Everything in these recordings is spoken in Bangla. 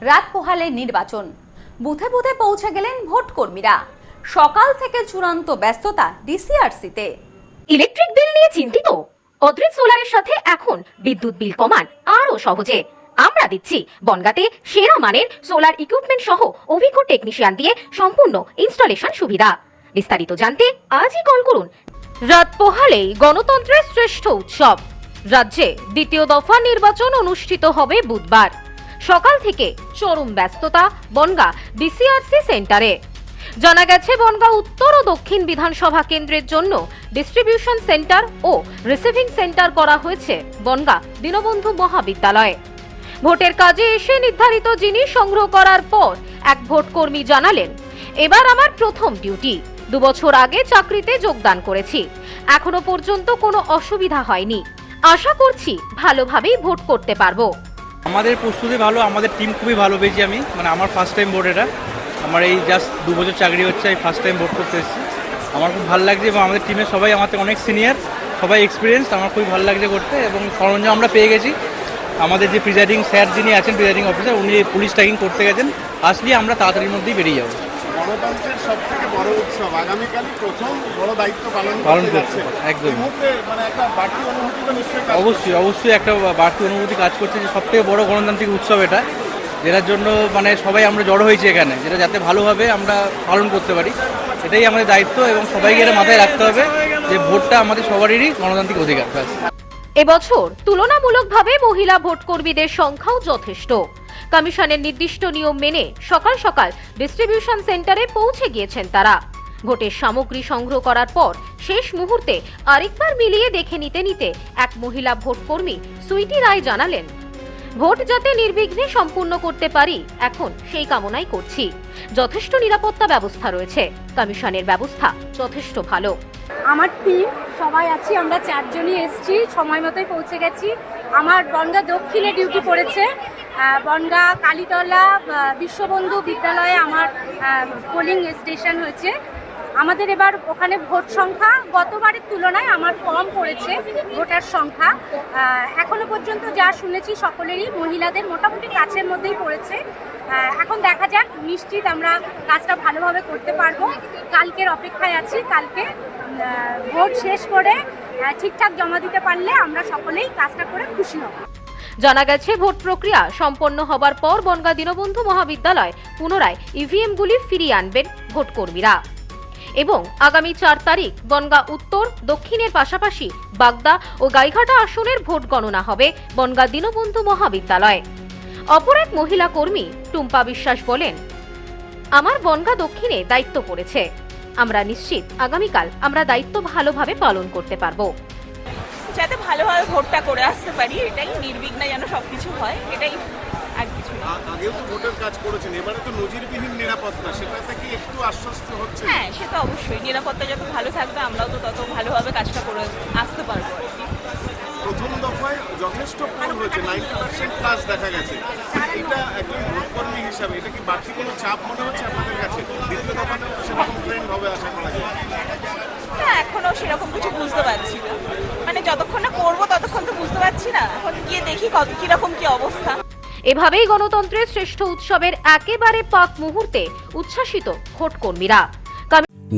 রাত পোহালে নির্বাচন, বুথে বুথে পৌঁছে গেলেন ভোট কর্মীরা। সকাল থেকে চূড়ান্ত ব্যস্ততা ডিসিআরসিতে। ইলেকট্রিক বিল নিয়ে চিন্তিত? অদ্রিত সোলারের সাথে এখন বিদ্যুৎ বিল কমান আরো সহজে। আমরা দিচ্ছি বনগাঁতে সেরা মানের সোলার ইকুইপমেন্ট সহ অভিজ্ঞ টেকনিশিয়ান দিয়ে সম্পূর্ণ ইনস্টলেশন সুবিধা। বিস্তারিত জানতে আজই কল করুন। রাত পোহালেই গণতন্ত্রের শ্রেষ্ঠ উৎসব। রাজ্যে দ্বিতীয় দফা নির্বাচন অনুষ্ঠিত হবে বুধবার। সকাল থেকে চরম ব্যস্ততা বনগাঁ ডিসিআরসি সেন্টারে। জানা গেছে বনগাঁ উত্তর ও দক্ষিণ বিধানসভা কেন্দ্রের জন্য ডিস্ট্রিবিউশন সেন্টার ও রিসিভিং সেন্টার করা হয়েছে বনগাঁ দীনবন্ধু মহাবিদ্যালয়ে। ভোটের কাজে এসে নির্ধারিত জিনিস সংগ্রহ করার পর এক ভোটকর্মী জানালেন, এবার আমার প্রথম ডিউটি। 2 বছর আগে চাকরিতে যোগদান করেছি, এখনো পর্যন্ত কোনো অসুবিধা হয়নি। আশা করছি ভালোভাবেই ভোট করতে পারবো। আমাদের প্রস্তুতি ভালো, আমাদের টিম খুবই ভালো পেয়েছি। আমি আমার ফার্স্ট টাইম ভোট, এটা আমার এই জাস্ট 2 বছর চাকরি হচ্ছে, আমি ফার্স্ট টাইম ভোট করতে এসেছি। আমার খুব ভালো লাগছে এবং আমাদের টিমের সবাই আমাদের অনেক সিনিয়র, সবাই এক্সপিরিয়েন্স। আমার খুবই ভালো লাগছে করতে এবং সরঞ্জাম আমরা পেয়ে গেছি। আমাদের যে প্রিজাইডিং স্যার যিনি আছেন, প্রিজাইডিং অফিসার, উনি পুলিশ ট্যাগিং করতে গেছেন। আসলে আমরা তাড়াতাড়ির মধ্যেই বেরিয়ে যাবো। গণতন্ত্রের সবথেকে বড় উৎসব, আগামীকালই প্রথম বড় দায়িত্ব পালন করছে। একদম মানে একটা বাড়তি অনুভূতি তো নিশ্চয়ই অবশ্যই একটা বাড়তি অনুভূতি কাজ করছে যে সবথেকে বড় গণতান্ত্রিক উৎসব এটা, যেটার জন্য সবাই আমরা জড়ো হয়েছি এখানে, যেটা যাতে ভালোভাবে আমরা পালন করতে পারি। এটাই আমাদের দায়িত্ব এবং সবাইকে এটা মাথায় রাখতে হবে যে ভোটটা আমাদের সবারই গণতান্ত্রিক অধিকার। এবছর তুলনামূলকভাবে মহিলা ভোট কর্মীদের সংখ্যাও যথেষ্ট। কমিশনের নির্দিষ্ট নিয়ম মেনে সকাল সকাল ডিস্ট্রিবিউশন সেন্টারে পৌঁছে গিয়েছেন তারা। ভোটের সামগ্রী সংগ্রহ করার পর শেষ মুহূর্তে আরেকবার মিলিয়ে দেখে নিতে এক মহিলা ভোট কর্মী সুইটি রায় জানালেন, ভোট যাতে নির্বিঘ্নে সম্পূর্ণ করতে পারি এখন সেই কামনাই করছি। যথেষ্ট নিরাপত্তা ব্যবস্থা রয়েছে, কমিশনের ব্যবস্থা যথেষ্ট ভালো। আমার টিম সবাই আছি, আমরা 4 জনই এসেছি, সময় মতোই পৌঁছে গেছি। আমার বনগাঁ দক্ষিণে ডিউটি পড়েছে। বনগাঁ কালীতলা বিশ্ববন্ধু বিদ্যালয়ে আমার পোলিং স্টেশন হয়েছে। আমাদের এবার ওখানে ভোট সংখ্যা গতবারের তুলনায় আমার কম পড়েছে ভোটার সংখ্যা। এখনো পর্যন্ত যা শুনেছি সকলেরই মহিলাদের মোটামুটি কাছের মধ্যেই পড়েছে। এখন দেখা যাক, নিশ্চিত আমরা কাজটা ভালোভাবে করতে পারবো। কালকের অপেক্ষায় আছি, কালকে ভোট শেষ করে ঠিকঠাক জমা দিতে পারলে আমরা সকলেই কাজটা করে খুশি হব। জানা গেছে ভোট প্রক্রিয়া সম্পন্ন হবার পর বনগাঁ দীনবন্ধু মহাবিদ্যালয় পুনরায় ইভিএমগুলি ফিরিয়ে আনবেন ভোটকর্মীরা এবং আগামী 4 তারিখ বনগাঁ উত্তর দক্ষিণের পাশাপাশি বাগদা ও গাইঘাটা আসনের ভোট গণনা হবে বনগাঁ দীনবন্ধু মহাবিদ্যালয়। অপর এক মহিলা কর্মী টুম্পা বিশ্বাস বলেন, আমার বনগাঁ দক্ষিণে দায়িত্ব পড়েছে, আমরা নিশ্চিত আগামীকাল আমরা দায়িত্ব ভালোভাবে পালন করতে পারবো। যাতে ভালোভাবে ভোটটা করে আসতে পারি, এটাই নির্বিঘ্নে যেন সবকিছু হয়, এটাই আর কিছু। আগেও তো ভোটের কাজ করেছেন, এবারে তো নজিরবিহীন নিরাপত্তা, সেটাতে কি একটু আশ্বস্ত হচ্ছে? হ্যাঁ, সে তো অবশ্যই, নিরাপত্তা যত ভালো থাকবে আমরাও তো তত ভালোভাবে কাজটা করে আসতে পারবো। প্রথম দফায় যথেষ্ট পোল হয়েছে, 90% প্লাস দেখা গেছে। এটা একজন ভোটকর্মী হিসাবে এটা কি বাড়তি কোনো চাপ মনে হচ্ছে আপনাদের কাছে? দ্বিতীয় দফাতে সেরকম ট্রেন্ড হবে আশা করা যায়? না, এখনো সেরকম কিছু বুঝতে পারছি না, যতক্ষণ না করবো ততক্ষণ তো বুঝতে পারছি না। এখন গিয়ে দেখি কিরকম কি অবস্থা। এভাবেই গণতন্ত্রের শ্রেষ্ঠ উৎসবের একেবারে পাক মুহূর্তে উচ্ছ্বাসিত ভোটকর্মীরা।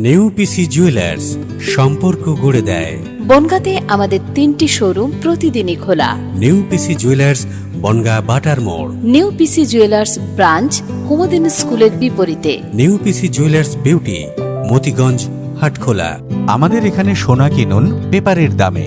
নিউ পিসি জুয়েলার্স, সম্পর্ক গড়ে দেয়। বনগাঁতে আমাদের 3টি শোরুম প্রতিদিনই খোলা। New PC jewellers, Bongaon Batar মোড়। New PC jewellers branch Kumudin স্কুলের বিপরীতে। New PC jewellers beauty, Motiganj, Hatkhola. আমাদের এখানে সোনা কিনুন পেপারের দামে।